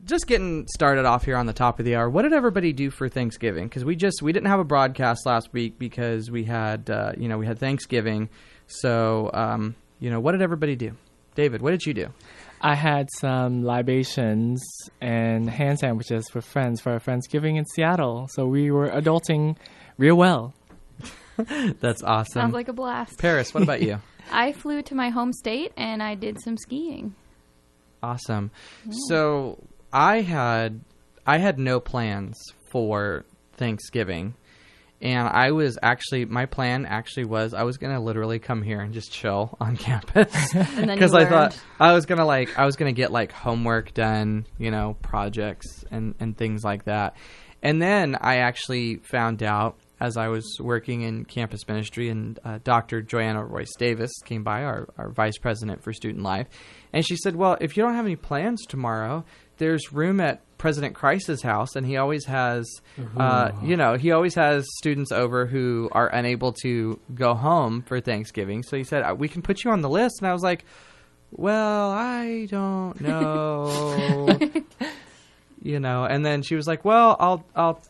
just getting started off here on the top of the hour. What did everybody do for Thanksgiving? Because we didn't have a broadcast last week because we had Thanksgiving. So what did everybody do? David, what did you do? I had some libations and hand sandwiches with friends for a Friendsgiving in Seattle. So we were adulting real well. That's awesome. Sounds like a blast. Paris, what about you? I flew to my home state and I did some skiing. Awesome. Yeah. So I had no plans for Thanksgiving, and my plan was I was going to literally come here and just chill on campus. Because I thought I was going to get like homework done, projects and things like that. And then I actually found out as I was working in campus ministry, and Dr. Joanna Royce Davis came by, our vice president for student life, and she said, well, if you don't have any plans tomorrow, there's room at President Christ's house, and he always has, he always has students over who are unable to go home for Thanksgiving. So he said, we can put you on the list. And I was like, well, I don't know, and then she was like, well, I'll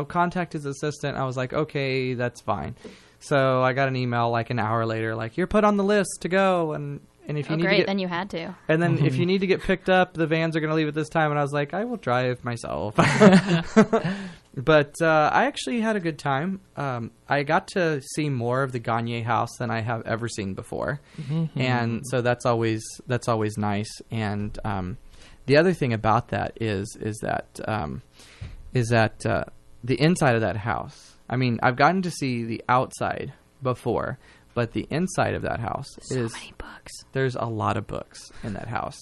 contact his assistant. I was like, okay, that's fine. So I got an email like an hour later, like, you're put on the list to go. And if you need to then you had to. And then if you need to get picked up, the vans are going to leave at this time. And I was like, I will drive myself. But I actually had a good time. I got to see more of the Gagne house than I have ever seen before. Mm-hmm. And so that's always nice. And the other thing about that is that the inside of that house, I mean, I've gotten to see the outside before, but the inside of that house so many books. There's a lot of books in that house.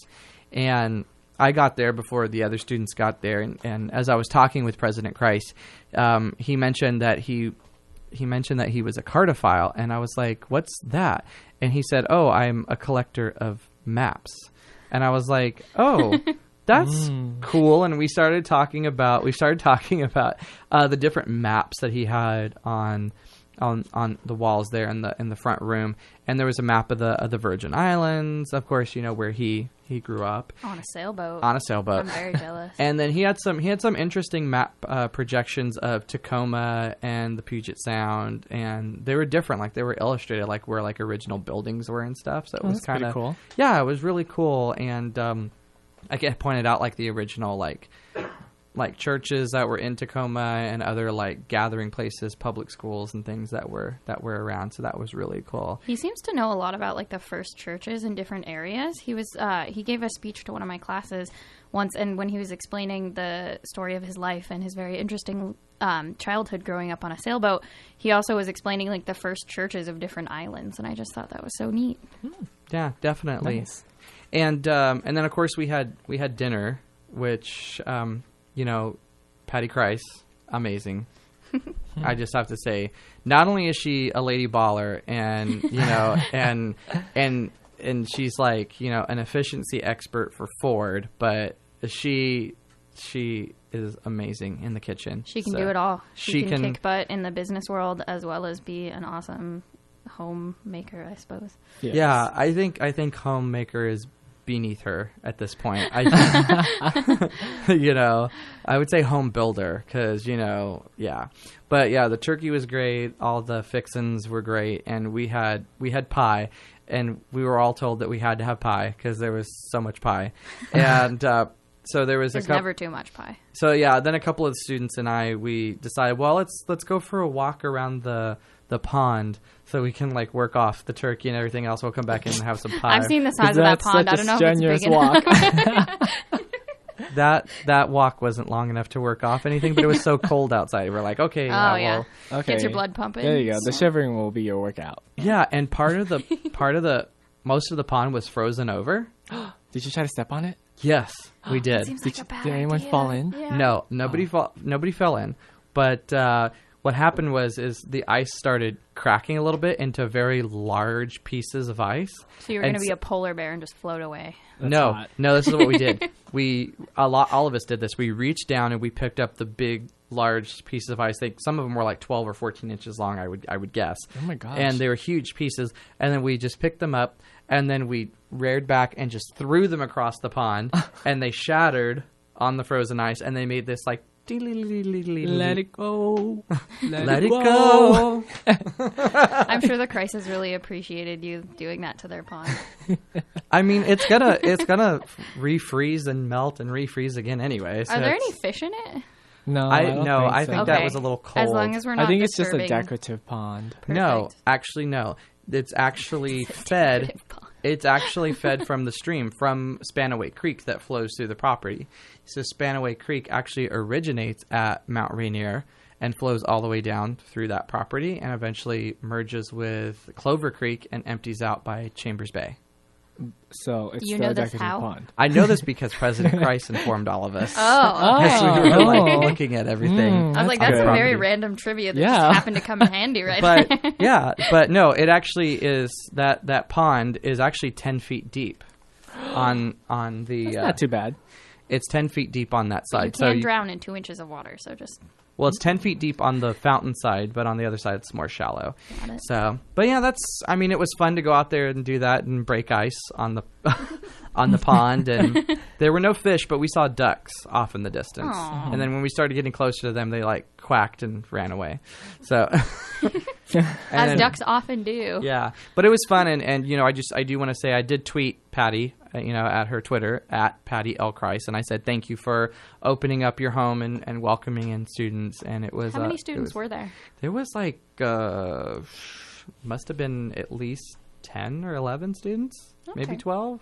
And I got there before the other students got there. And as I was talking with President Christ, he mentioned that he was a cardophile. And I was like, what's that? And he said, oh, I'm a collector of maps. And I was like, oh, that's cool. And we started talking about the different maps that he had on the walls there in the front room. And there was a map of the Virgin Islands, of course, where he grew up. On a sailboat. I'm very jealous. And then he had some interesting map projections of Tacoma and the Puget Sound, and they were different. Like, they were illustrated like where like original buildings were and stuff. So it was kind of cool. Yeah, it was really cool. And I get pointed out like the original like churches that were in Tacoma and other like gathering places, public schools and things that were around. So that was really cool. He seems to know a lot about like the first churches in different areas. He gave a speech to one of my classes once, and when he was explaining the story of his life and his very interesting childhood growing up on a sailboat, he also was explaining like the first churches of different islands, and I just thought that was so neat. Yeah, definitely. Nice. And then of course we had dinner, which Patty Christ, amazing. I just have to say, not only is she a lady baller and and she's like, an efficiency expert for Ford, but she is amazing in the kitchen. She can do it all. She can kick butt in the business world as well as be an awesome homemaker, I suppose. Yes. Yeah, I think homemaker is beneath her at this point. I would say home builder because, yeah. But yeah, the turkey was great. All the fixins were great. And we had pie, and we were all told that we had to have pie because there was so much pie. And so there's never too much pie. So yeah, then a couple of the students and we decided, well, let's go for a walk around the pond so we can like work off the turkey and everything else. We'll come back in and have some pie. I've seen the size of that pond. I don't know if it's big enough. That walk wasn't long enough to work off anything, but it was so cold outside. We're like, okay, okay. Gets your blood pumping. There you go. The shivering will be your workout. Yeah, and most of the pond was frozen over. Did you try to step on it? Yes, we did. Did anyone fall in? Yeah. No, nobody fell in. But what happened was the ice started cracking a little bit into very large pieces of ice. So you were going to be a polar bear and just float away. No, this is what we did. All of us did this. We reached down and we picked up the big large pieces of ice. Some of them were like 12 or 14 inches long, I would guess. Oh my gosh. And they were huge pieces. And then we just picked them up, and then we reared back and just threw them across the pond, and they shattered on the frozen ice, and they made this like let it go. Let it go. I'm sure the Crisis really appreciated you doing that to their pond. I mean, it's gonna refreeze and melt and refreeze again anyway. So Are there any fish in it? No, I so. think that was a little cold. As long as we're not I think it's just a disturbing- decorative pond. Perfect. No, actually, no. It's actually fed. Decorative pond. It's actually fed from the stream, from Spanaway Creek that flows through the property. So Spanaway Creek actually originates at Mount Rainier and flows all the way down through that property and eventually merges with Clover Creek and empties out by Chambers Bay. So it's You the know this decorative how? pond. I know this because President Christ informed all of us. Oh. As we were like Oh. looking at everything. I was like, that's good. a very Property. random trivia that Yeah. just happened to come in handy right there. But yeah, but no, it actually is that pond is actually 10 feet deep on the. That's not too bad. It's 10 feet deep on that You side. can drown in 2 inches of water, so just Well, it's 10 feet deep on the fountain side, but on the other side, it's more shallow. got it. So, but yeah, it was fun to go out there and do that and break ice on the on the pond. And there were no fish, but we saw ducks off in the distance. Aw. And then when we started getting closer to them, they like quacked and ran away. So, As then- ducks often do. yeah, but it was fun, and I do want to say I did tweet Patty, at her Twitter at Patty L. Christ, and I said thank you for opening up your home and welcoming in students, and it was How many students were there? there was like must have been at least 10 or 11 students, maybe Okay. 12.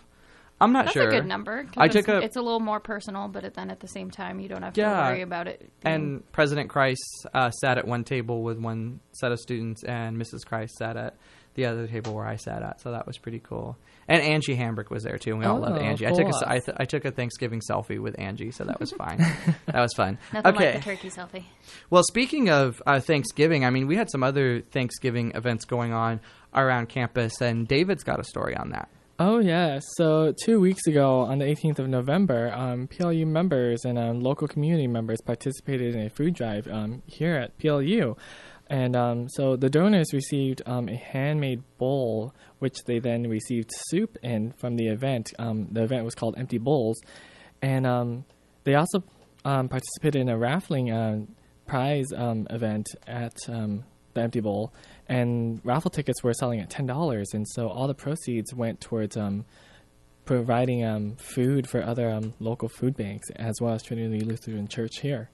I'm not That's sure. a good number. 'Cause I took it's a little more personal, but then at the same time, you don't have to worry about it. And President Christ sat at one table with one set of students, and Mrs. Christ sat at the other table where I sat at. So that was pretty cool. And Angie Hambrick was there too, and we all love Angie. cool. I took a Thanksgiving selfie with Angie, so that was fine. That was fun. Nothing Okay. like the turkey selfie. Well, speaking of Thanksgiving, I mean, we had some other Thanksgiving events going on around campus, and David's got a story on that. Oh, yeah. So 2 weeks ago, on the 18th of November, PLU members and local community members participated in a food drive here at PLU. And so the donors received a handmade bowl, which they then received soup in from the event. The event was called Empty Bowls. And they also participated in a raffling prize event at the Empty Bowl. And raffle tickets were selling at $10. And so all the proceeds went towards providing food for other local food banks, as well as Trinity Lutheran Church here.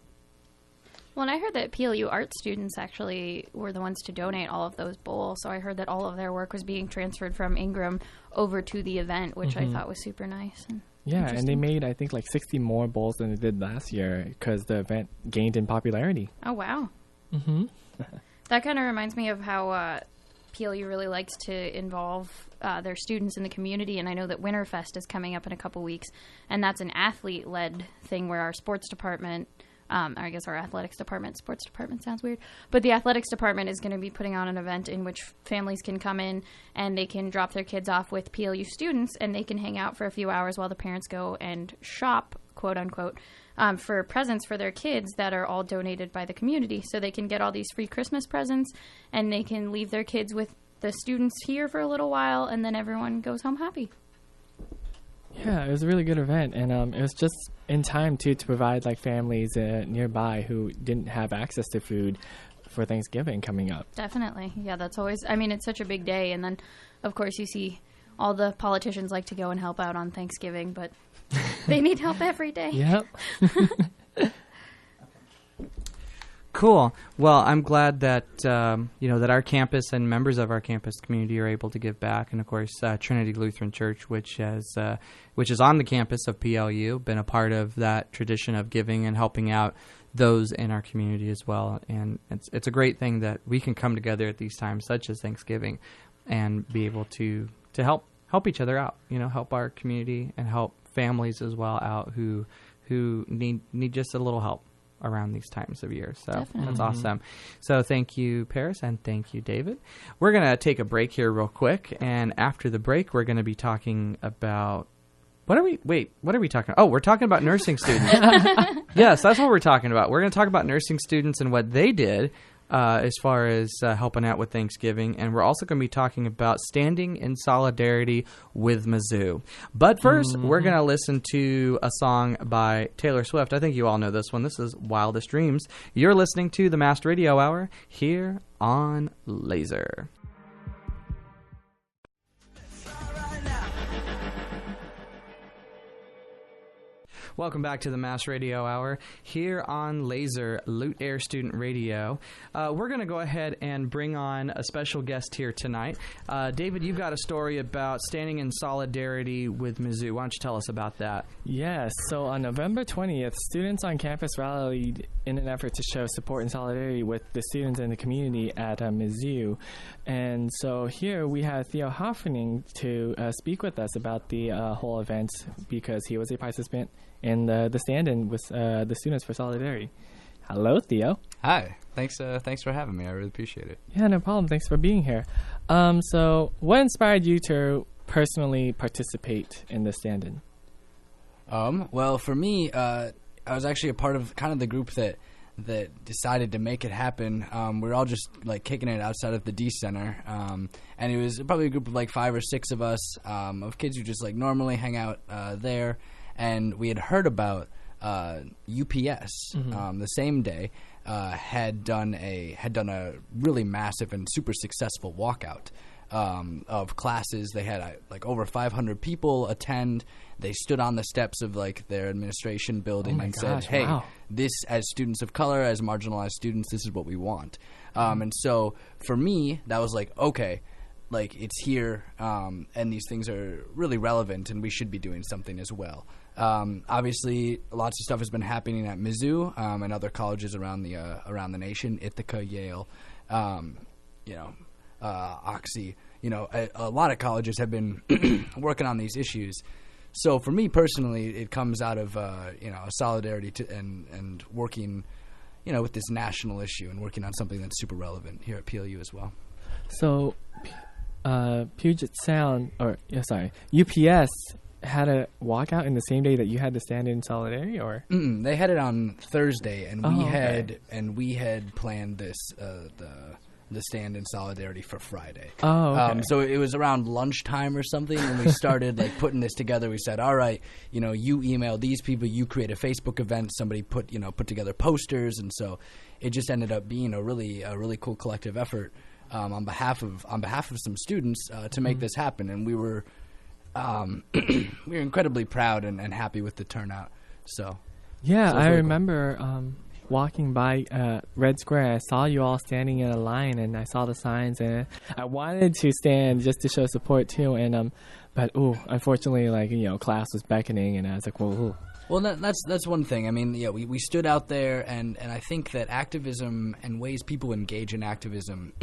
Well, and I heard that PLU art students actually were the ones to donate all of those bowls. So I heard that all of their work was being transferred from Ingram over to the event, which I thought was super nice. And Yeah, and they interesting. made, I think, like 60 more bowls than they did last year because the event gained in popularity. Oh, wow. Mm-hmm. That kind of reminds me of how PLU really likes to involve their students in the community. And I know that Winterfest is coming up in a couple weeks, and that's an athlete-led thing where our sports department, I guess our athletics department, sports department sounds weird, but the athletics department is going to be putting on an event in which families can come in and they can drop their kids off with PLU students, and they can hang out for a few hours while the parents go and shop, quote unquote, for presents for their kids that are all donated by the community. So they can get all these free Christmas presents, and they can leave their kids with the students here for a little while, and then everyone goes home happy. Yeah, it was a really good event, and it was just in time, too, to provide like families nearby who didn't have access to food for Thanksgiving coming up. Definitely. Yeah, that's always, I mean, it's such a big day. And then, of course, you see all the politicians like to go and help out on Thanksgiving, but they need help every day. Yep. Cool. Well, I'm glad that that our campus and members of our campus community are able to give back, and of course, Trinity Lutheran Church, which is on the campus of PLU, been a part of that tradition of giving and helping out those in our community as well. And it's a great thing that we can come together at these times, such as Thanksgiving, and be able to help each other out. Help our community and help families as well out who need just a little help around these times of year. So Definitely. That's awesome. So thank you, Paris, and thank you, David. We're going to take a break here real quick, and after the break, we're going to be talking about What are we talking about? Oh, we're talking about nursing students. Yes, that's what we're talking about. We're going to talk about nursing students and what they did as far as helping out with Thanksgiving. And we're also going to be talking about standing in solidarity with Mizzou. But first, we're going to listen to a song by Taylor Swift. I think you all know this one. This is Wildest Dreams. You're listening to the Mast Radio Hour here on LASR. Welcome back to the Mast Radio Hour here on LASR, Lute Air Student Radio. We're going to go ahead and bring on a special guest here tonight. David, you've got a story about standing in solidarity with Mizzou. Why don't you tell us about that? Yes. So on November 20th, students on campus rallied in an effort to show support and solidarity with the students in the community at Mizzou. And so here we have Theo Hoffening to speak with us about the whole event because he was a participant in the stand-in with the students for solidarity. Hello, Theo. Hi. Thanks for having me. I really appreciate it. Yeah, no problem. Thanks for being here. So what inspired you to personally participate in the stand-in? Well, for me, I was actually a part of kind of the group that decided to make it happen. We were all just like kicking it outside of the D Center, and it was probably a group of like 5 or 6 of us, of kids who just like normally hang out there. And we had heard about UPS the same day had done a really massive and super successful walkout of classes. They had like over 500 people attend. They stood on the steps of like their administration building and said, "Hey, this as students of color, as marginalized students, this is what we want." And so for me, that was like, okay, like it's here, and these things are really relevant, and we should be doing something as well. Obviously, lots of stuff has been happening at Mizzou and other colleges around the nation, Ithaca, Yale, Oxy. A lot of colleges have been working on these issues. So for me personally, it comes out of solidarity and working, with this national issue and working on something that's super relevant here at PLU as well. So, Puget Sound, UPS had a walkout in the same day that you had to stand in solidarity, or? They had it on Thursday, and we had planned this the stand in solidarity for Friday. Oh, okay. So it was around lunchtime or something, and we started like putting this together. We said, all right, you email these people, you create a Facebook event, somebody put together posters, and so it just ended up being a really cool collective effort on behalf of some students to make this happen, and we were incredibly proud and happy with the turnout. So yeah, I remember walking by Red Square. I saw you all standing in a line, and I saw the signs, and I wanted to stand just to show support too. And but unfortunately, class was beckoning, and I was like, whoa. Well, that's one thing. I mean, we stood out there, and I think that activism and ways people engage in activism,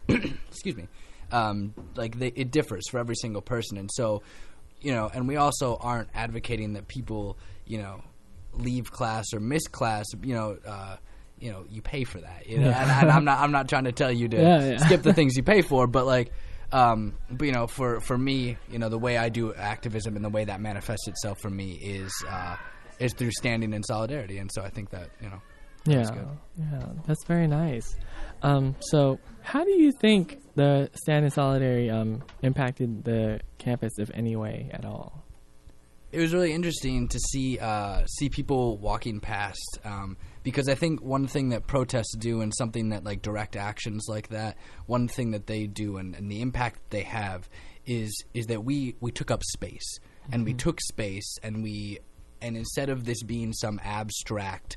excuse me, it differs for every single person. And so, and we also aren't advocating that people, leave class or miss class. You pay for that. And I'm not trying to tell you to skip the things you pay for, but for me, the way I do activism and the way that manifests itself for me is through standing in solidarity. And so I think that, that's good. Yeah, that's very nice. So how do you think the stand in solidarity impacted the campus, if any way at all? It was really interesting to see people walking past, because I think one thing that protests do, and something that direct actions like that, one thing that they do and the impact that they have is that we took up space, and we took space, and instead of this being some abstract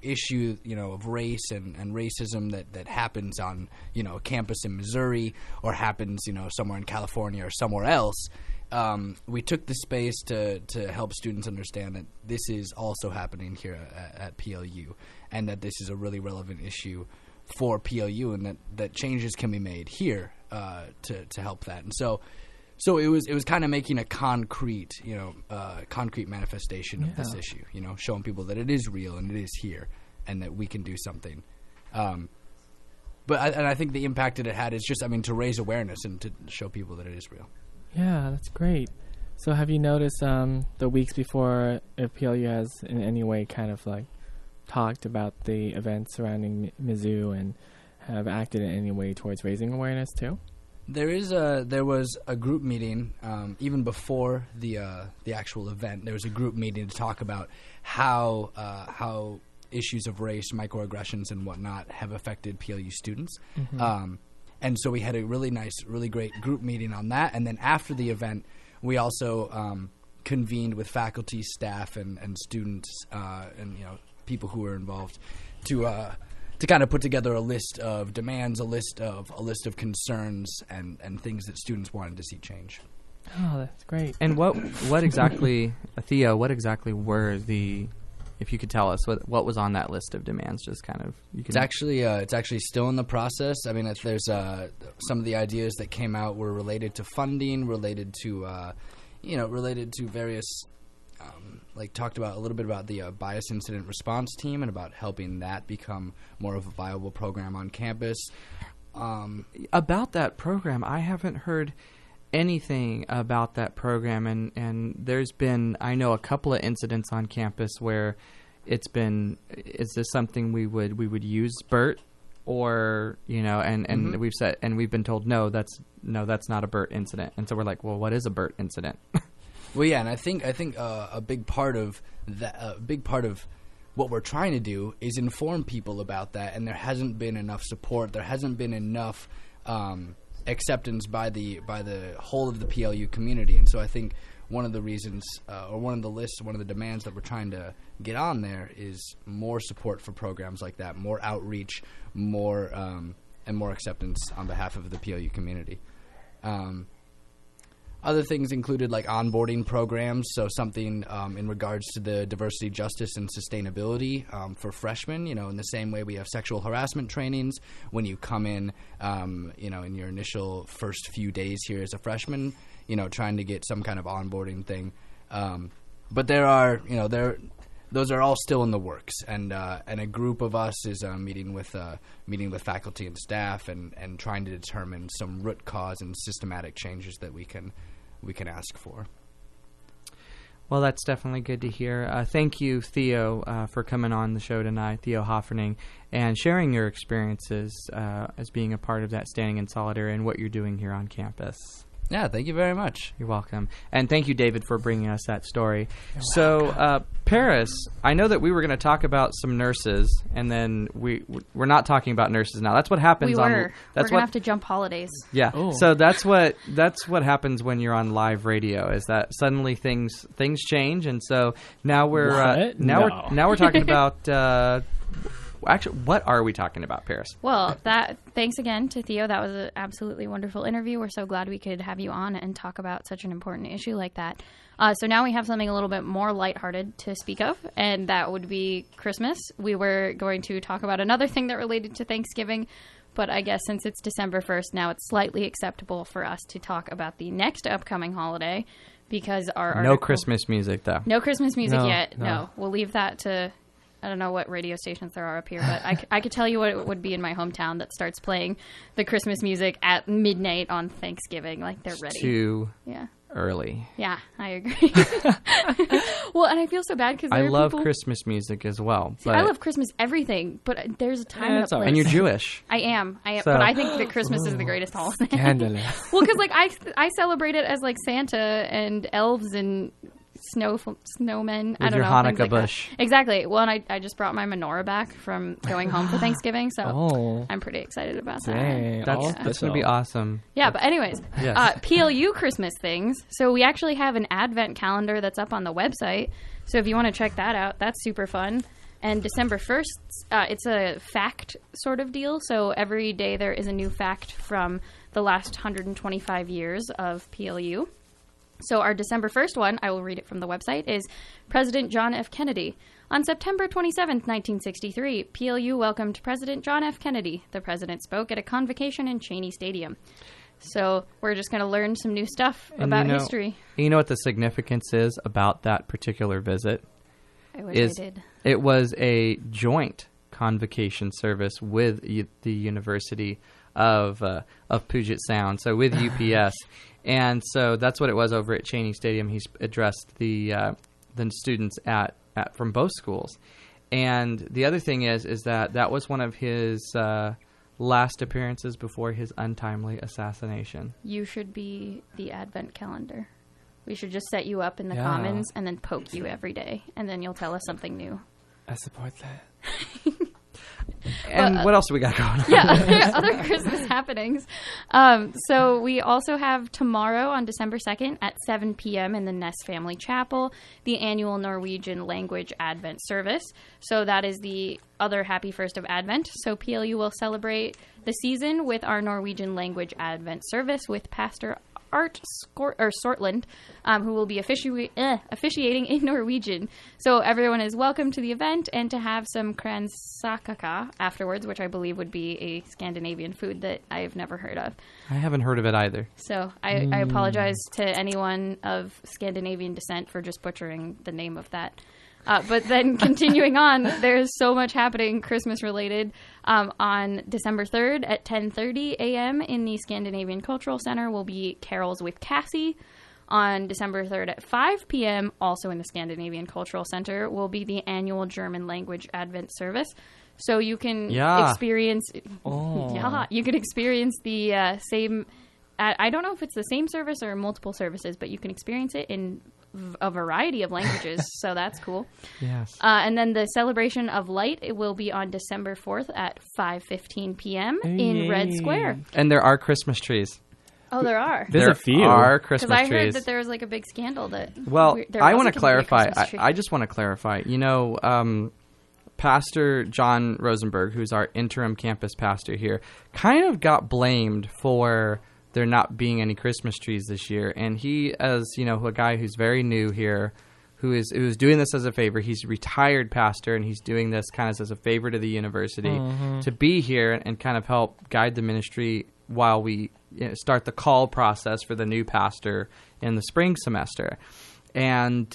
issue, of race and racism that happens on, a campus in Missouri or happens, somewhere in California or somewhere else, we took the space to help students understand that this is also happening here at PLU, and that this is a really relevant issue for PLU, and that changes can be made here to help that. And so it was kind of making a concrete manifestation of this issue, showing people that it is real and it is here, and that we can do something. But I think the impact that it had is just, to raise awareness and to show people that it is real. Yeah, that's great. So have you noticed the weeks before if PLU has in any way kind of like talked about the events surrounding Mizzou and have acted in any way towards raising awareness too? There was a group meeting even before the actual event. There was a group meeting to talk about how issues of race, microaggressions, and whatnot have affected PLU students. Mm-hmm. And so we had a really great group meeting on that. And then after the event, we also convened with faculty, staff, and students, and people who were involved to kind of put together a list of demands, a list of concerns, and things that students wanted to see change. Oh, that's great. And what exactly, Theo? What exactly were the? If you could tell us what was on that list of demands, just kind of. It's actually still in the process. I mean, there's some of the ideas that came out were related to funding, related to various. Talked about a little bit about the bias incident response team and about helping that become more of a viable program on campus. About that program, I haven't heard anything about that program, and there's been, I know, a couple of incidents on campus where it's been, is this something we would use BERT, or and Mm-hmm. we've been told no, that's not a BERT incident, and so we're like, well, what is a BERT incident? Well, yeah, and I think a big part of that, what we're trying to do is inform people about that, and there hasn't been enough support. There hasn't been enough acceptance by the whole of the PLU community, and so I think one of the reasons, or one of the lists, one of the demands that we're trying to get on there is more support for programs like that, more outreach, more and more acceptance on behalf of the PLU community. Other things included like onboarding programs, so something in regards to the diversity, justice, and sustainability for freshmen. In the same way we have sexual harassment trainings when you come in, in your initial first few days here as a freshman, trying to get some kind of onboarding thing. But there are, those are all still in the works, and a group of us is meeting with faculty and staff and trying to determine some root cause and systematic changes that we can ask for. Well, that's definitely good to hear. Thank you, Theo, for coming on the show tonight, Theo Hofferning, and sharing your experiences as being a part of that Standing in Solidarity and what you're doing here on campus. Yeah, thank you very much. You're welcome. And thank you, David, for bringing us that story. So, Paris, I know that we were going to talk about some nurses, and then we're not talking about nurses now. That's what happens. We're going to have to jump holidays. Yeah. Oh. So that's what happens when you're on live radio, is that suddenly things change, and so now we're talking about. Actually, what are we talking about, Paris? Well, thanks again to Theo. That was an absolutely wonderful interview. We're so glad we could have you on and talk about such an important issue like that. So now we have something a little bit more lighthearted to speak of, and that would be Christmas. We were going to talk about another thing that related to Thanksgiving, but I guess since it's December 1st, now it's slightly acceptable for us to talk about the next upcoming holiday, because our No Christmas music, though. No Christmas music No, yet. no. No, we'll leave that to... I don't know what radio stations there are up here, but I could tell you what it would be in my hometown that starts playing the Christmas music at midnight on Thanksgiving. Like, they're ready. Too Yeah. early. Yeah, I agree. Well, and I feel so bad because I love Christmas music as well. See, I love Christmas everything, but there's a time and a place. And you're Jewish. I am, So- but I think that Christmas is the greatest holiday. Scandalous. Well, because like I celebrate it as like Santa and elves and snowmen. I don't your know. Hanukkah things like bush. That. Exactly. Well, and I just brought my menorah back from going home for Thanksgiving, so Oh. I'm pretty excited about Dang. that. That's going to be awesome. Yeah, but anyways, Yes. PLU Christmas things. So we actually have an advent calendar that's up on the website. So if you want to check that out, that's super fun. And December 1st, it's a fact sort of deal. So every day there is a new fact from the last 125 years of PLU. So our December 1st one, I will read it from the website, is President John F. Kennedy. On September 27, 1963, PLU welcomed President John F. Kennedy. The president spoke at a convocation in Cheney Stadium. So we're just going to learn some new stuff about history. You know what the significance is about that particular visit? I wish I did. It was a joint convocation service with the University of Puget Sound, so with UPS. And so that's what it was over at Cheney Stadium. He addressed the students from both schools. And the other thing is that was one of his last appearances before his untimely assassination. You should be the Advent calendar. We should just set you up in the Commons and then poke you every day, and then you'll tell us something new. I support that. And what else do we got going on? Yeah, other Christmas happenings. So we also have tomorrow on December 2nd at 7 p.m. in the Ness Family Chapel, the annual Norwegian language Advent service. So that is the other happy first of Advent. So PLU will celebrate the season with our Norwegian language Advent service with Pastor Art Sortland, who will be officiating in Norwegian. So everyone is welcome to the event and to have some kransakaka afterwards, which I believe would be a Scandinavian food that I have never heard of. I haven't heard of it either. So I apologize to anyone of Scandinavian descent for just butchering the name of that. But then continuing on, there's so much happening Christmas-related. On December 3rd at 10:30 a.m. in the Scandinavian Cultural Center will be Carols with Cassie. On December 3rd at 5 p.m., also in the Scandinavian Cultural Center, will be the annual German language Advent service. So you can experience... you can experience the same... I don't know if it's the same service or multiple services, but you can experience it in a variety of languages, so that's cool. Yes. And then the Celebration of Light, it will be on December 4th at 5:15 p.m. in Red Square. And there are Christmas trees. Oh, there are. There's a few. There are Christmas trees. Because I heard that there was like a big scandal that... Well, I want to clarify. I I just want to clarify. You know, Pastor John Rosenberg, who's our interim campus pastor here, kind of got blamed for there not being any Christmas trees this year. And he, as you know, a guy who's very new here, who's doing this as a favor. He's a retired pastor, and he's doing this kind of as a favor to the university to be here and kind of help guide the ministry while we start the call process for the new pastor in the spring semester. And,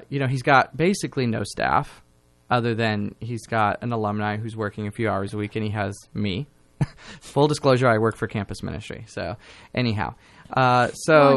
he's got basically no staff other than he's got an alumni who's working a few hours a week, and he has me. Full disclosure, I work for campus ministry. So anyhow, and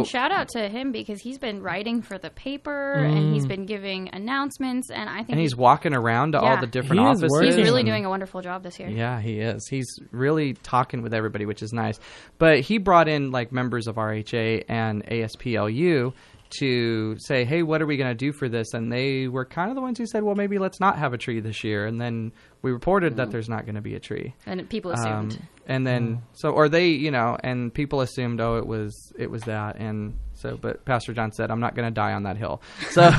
shout out to him because he's been writing for the paper and he's been giving announcements, and I think he's walking around to all the different offices. He's really doing a wonderful job this year. Yeah, he is. He's really talking with everybody, which is nice. But he brought in like members of RHA and ASPLU to say, hey, what are we going to do for this? And they were kind of the ones who said, well, maybe let's not have a tree this year. And then we reported that there's not going to be a tree. And people assumed. And then, and people assumed, it was that. And so, but Pastor John said, I'm not going to die on that hill. So,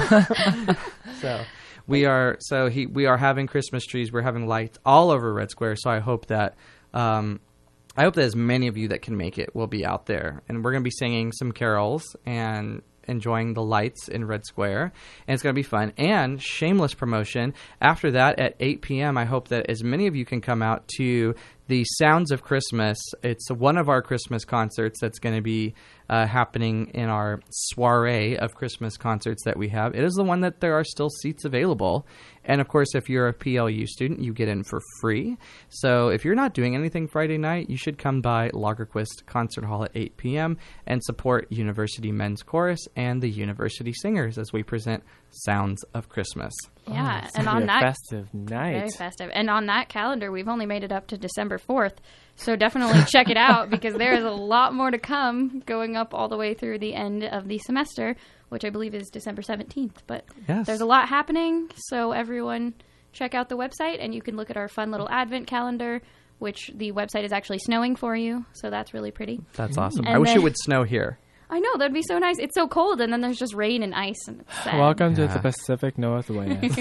we are having Christmas trees. We're having lights all over Red Square. So I hope that as many of you that can make it will be out there. And we're going to be singing some carols and enjoying the lights in Red Square, and it's going to be fun. And shameless promotion, after that at 8 p.m., I hope that as many of you can come out to the Sounds of Christmas. It's one of our Christmas concerts that's going to be happening in our soiree of Christmas concerts that we have. It is the one that there are still seats available. And, of course, if you're a PLU student, you get in for free. So if you're not doing anything Friday night, you should come by Lagerquist Concert Hall at 8 p.m. and support University Men's Chorus and the University Singers as we present Sounds of Christmas. Yeah, and on that festive night. Very festive. And on that calendar, we've only made it up to December 4th. So definitely check it out because there is a lot more to come going up all the way through the end of the semester, which I believe is December 17th. But There's a lot happening, so everyone check out the website, and you can look at our fun little Advent calendar, which the website is actually snowing for you, so that's really pretty. That's awesome. And I wish it would snow here. I know, that'd be so nice. It's so cold, and then there's just rain and ice, and it's sad. Welcome to the Pacific Northwest.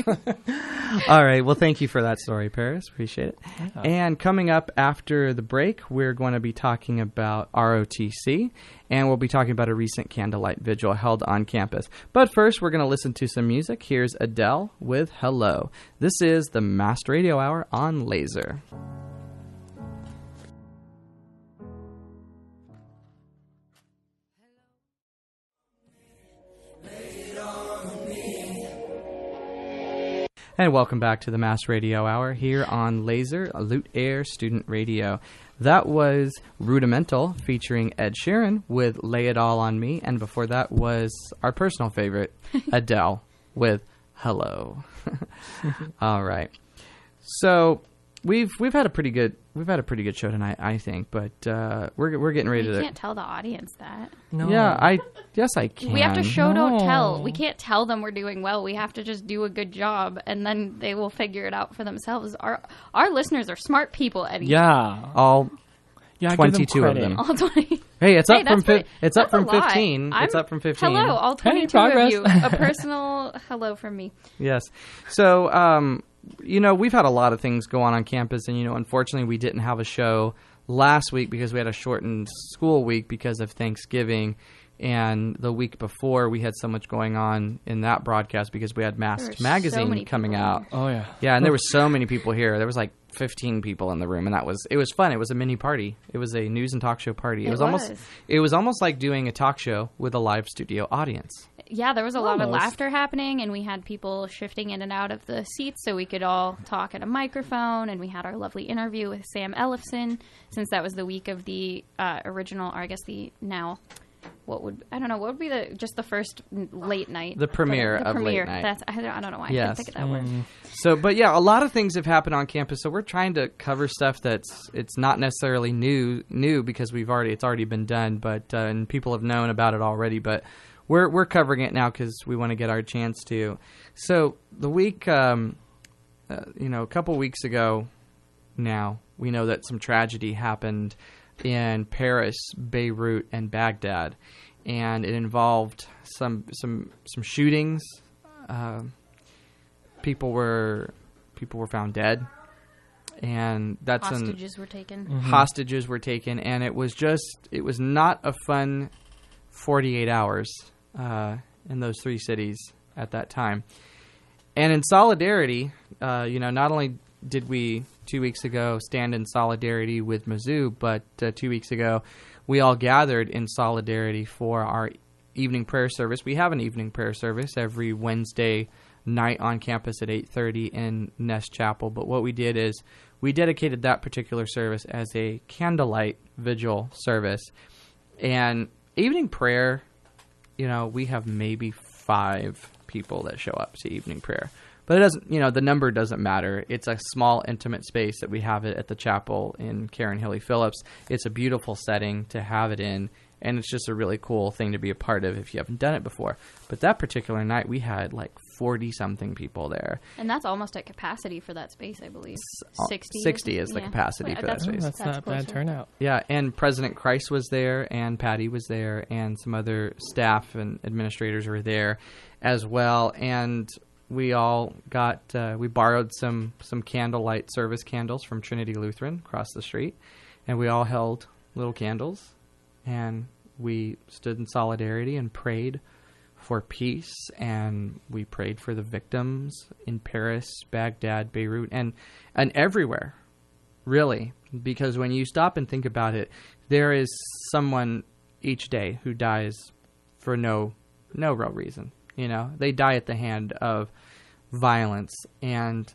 All right. Well, thank you for that story, Paris. Appreciate it. Yeah. And coming up after the break, we're going to be talking about ROTC, and we'll be talking about a recent candlelight vigil held on campus. But first, we're going to listen to some music. Here's Adele with Hello. This is the Mast Radio Hour on LASR. And welcome back to the Mast Radio Hour here on LASR, Lute Air Student Radio. That was Rudimental featuring Ed Sheeran with Lay It All on Me. And before that was our personal favorite, Adele, with Hello. All right. So we've had a pretty good show tonight, I think, but we're getting ready to. You can't tell the audience that. No. Yeah, yes, I can. We have to show, don't No. tell. We can't tell them we're doing well. We have to just do a good job, and then they will figure it out for themselves. Our listeners are smart people, Eddie. Yeah. All Yeah, 22 of them. All 20. Hey, it's up from that's a lot. 15. It's up from 15. Hello, all 22 of progress. you. A personal hello from me. Yes. So, we've had a lot of things go on campus, and, unfortunately we didn't have a show last week because we had a shortened school week because of Thanksgiving. And the week before, we had so much going on in that broadcast because we had Mast Magazine coming out. Oh, yeah. Yeah, and there were so many people here. There was like 15 people in the room, and it was fun. It was a mini party. It was a news and talk show party. It was almost like doing a talk show with a live studio audience. Yeah, there was a lot of laughter happening, and we had people shifting in and out of the seats so we could all talk at a microphone, and we had our lovely interview with Sam Ellefson, since that was the week of the original, or I guess the now... what would be just the first late night? The premiere of premiere. Late Night. I don't know why I couldn't think of that word. So, but yeah, a lot of things have happened on campus. So we're trying to cover stuff it's not necessarily new because it's already been done, but and people have known about it already. But we're covering it now because we want to get our chance to. So the week, a couple weeks ago, now we know that some tragedy happened in Paris, Beirut, and Baghdad, and it involved some shootings. People were found dead, and hostages were taken. Mm-hmm. Hostages were taken, and it was not a fun 48 hours in those three cities at that time. And in solidarity, not only did we 2 weeks ago stand in solidarity with Mizzou, but 2 weeks ago we all gathered in solidarity for our evening prayer service. We have an evening prayer service every Wednesday night on campus at 8:30 in Nest Chapel, but what we did is we dedicated that particular service as a candlelight vigil service. And evening prayer, we have maybe 5 people that show up to evening prayer. But it doesn't, the number doesn't matter. It's a small, intimate space that we have it at the chapel in Karen Hilly Phillips. It's a beautiful setting to have it in, and it's just a really cool thing to be a part of if you haven't done it before. But that particular night, we had like 40-something people there. And that's almost at capacity for that space, I believe. 60 is the capacity for that space. That's not a bad turnout. Yeah, and President Christ was there, and Patty was there, and some other staff and administrators were there as well. And we all we borrowed some candlelight service candles from Trinity Lutheran across the street, and we all held little candles, and we stood in solidarity and prayed for peace, and we prayed for the victims in Paris, Baghdad, Beirut, and everywhere, really, because when you stop and think about it, there is someone each day who dies for no real reason. They die at the hand of violence. And,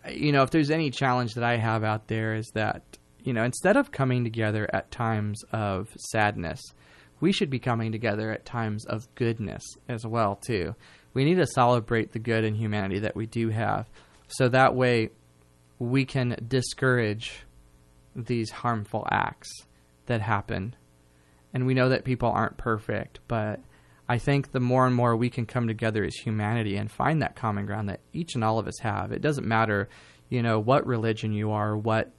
if there's any challenge that I have out there is that, instead of coming together at times of sadness, we should be coming together at times of goodness as well, too. We need to celebrate the good in humanity that we do have, so that way we can discourage these harmful acts that happen. And we know that people aren't perfect, but I think the more and more we can come together as humanity and find that common ground that each and all of us have. It doesn't matter, what religion you are, what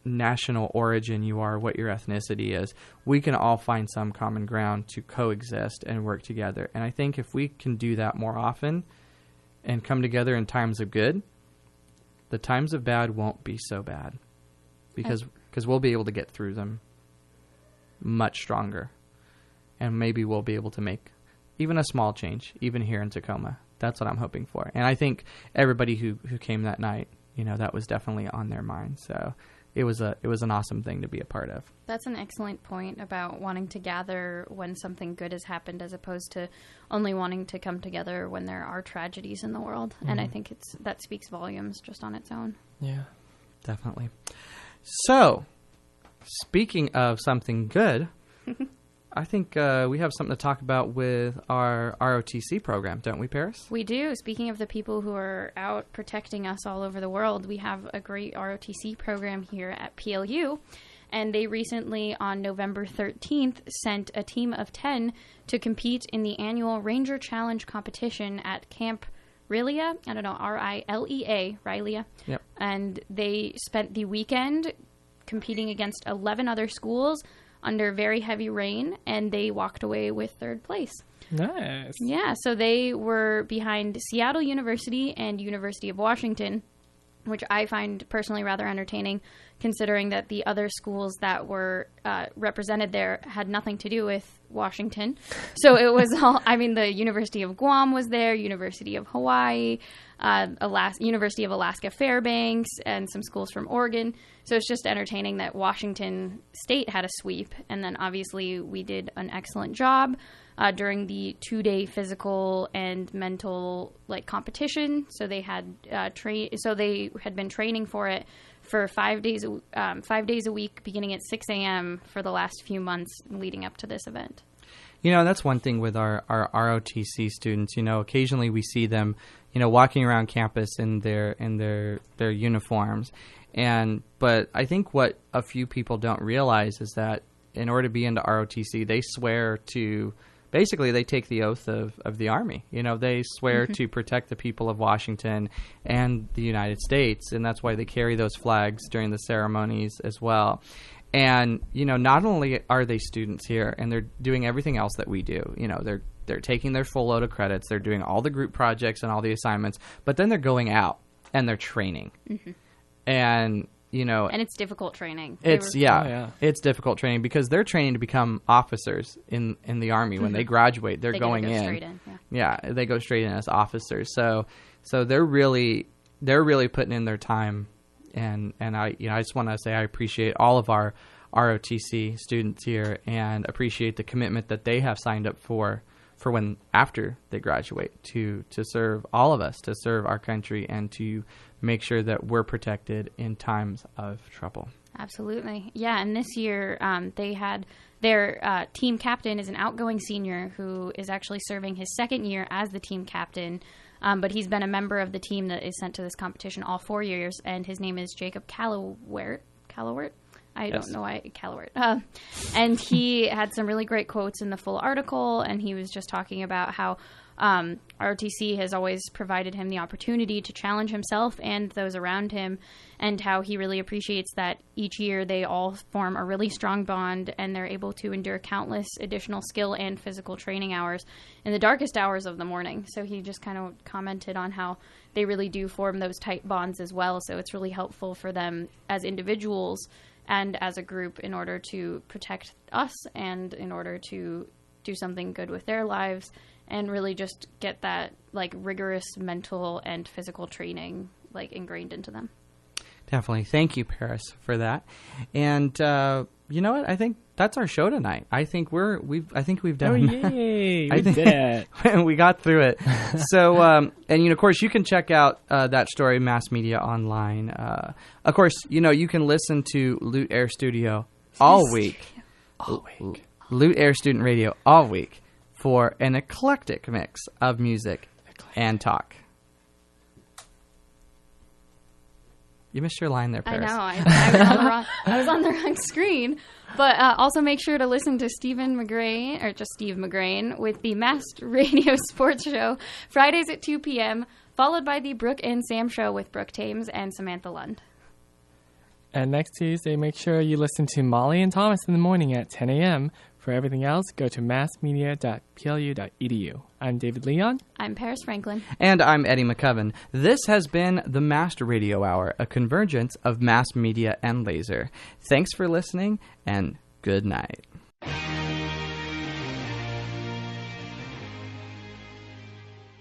national origin you are, what your ethnicity is. We can all find some common ground to coexist and work together. And I think if we can do that more often and come together in times of good, the times of bad won't be so bad because we'll be able to get through them much stronger. And maybe we'll be able to make even a small change, even here in Tacoma. That's what I'm hoping for. And I think everybody who came that night, that was definitely on their mind. So it was an awesome thing to be a part of. That's an excellent point about wanting to gather when something good has happened, as opposed to only wanting to come together when there are tragedies in the world. And I think that speaks volumes just on its own. Yeah. Definitely. So, speaking of something good, I think we have something to talk about with our ROTC program, don't we, Paris? We do. Speaking of the people who are out protecting us all over the world, we have a great ROTC program here at PLU. And they recently, on November 13th, sent a team of 10 to compete in the annual Ranger Challenge competition at Camp Rilea. I don't know, R-I-L-E-A, Rilea. Yep. And they spent the weekend competing against 11 other schools under very heavy rain, and they walked away with third place. Nice. Yeah, so they were behind Seattle University and University of Washington, which I find personally rather entertaining, considering that the other schools that were represented there had nothing to do with Washington. So it was all, I mean, the University of Guam was there, University of Hawaii, University of Alaska Fairbanks, and some schools from Oregon. So it's just entertaining that Washington State had a sweep. And then obviously we did an excellent job during the 2-day physical and mental competition. So they had they had been training for it for 5 days a week, beginning at 6 a.m. for the last few months leading up to this event. That's one thing with our ROTC students. Occasionally we see them, walking around campus in their uniforms. But I think what a few people don't realize is that in order to be into ROTC, they swear to, basically they take the oath of the Army. They swear to protect the people of Washington and the United States, and that's why they carry those flags during the ceremonies as well. And, not only are they students here and they're doing everything else that we do, they're taking their full load of credits, they're doing all the group projects and all the assignments, but then they're going out and they're training. And, and it's difficult training. It's difficult training because they're training to become officers in the Army. When they graduate, they're going in. Straight in. Yeah, they go straight in as officers. So they're really putting in their time. And I just want to say I appreciate all of our ROTC students here and appreciate the commitment that they have signed up for when after they graduate to serve all of us, to serve our country, and to make sure that we're protected in times of trouble. Absolutely. Yeah, and this year they had their team captain is an outgoing senior who is actually serving his second year as the team captain, but he's been a member of the team that is sent to this competition all 4 years, and his name is Jacob Callowert. I don't know why, Callowert. And he had some really great quotes in the full article, and he was just talking about how ROTC has always provided him the opportunity to challenge himself and those around him, and how he really appreciates that each year they all form a really strong bond and they're able to endure countless additional skill and physical training hours in the darkest hours of the morning. So he just kind of commented on how they really do form those tight bonds as well. So it's really helpful for them as individuals and as a group in order to protect us and in order to do something good with their lives and really just get that rigorous mental and physical training ingrained into them. Definitely. Thank you, Paris, for that. And you know what? I think that's our show tonight. I think we've done. Oh yay! We did it. We got through it. So, and of course, you can check out that story, Mast Media online. Of course, you can listen to Lute Air Studio all week. Lute Air Student Radio all week for an eclectic mix of music and talk. You missed your line there, Paris. I know. I was on the wrong screen. But also make sure to listen to Steve McGrain, with the Mast Radio Sports Show, Fridays at 2 p.m., followed by the Brooke and Sam Show with Brooke Thames and Samantha Lund. And next Tuesday, make sure you listen to Molly and Thomas in the morning at 10 a.m. For everything else, go to mastmedia.plu.edu. I'm David Leon. I'm Paris Franklin. And I'm Eddie McCoven. This has been the Mast Radio Hour, a convergence of Mast Media and LASR. Thanks for listening, and good night.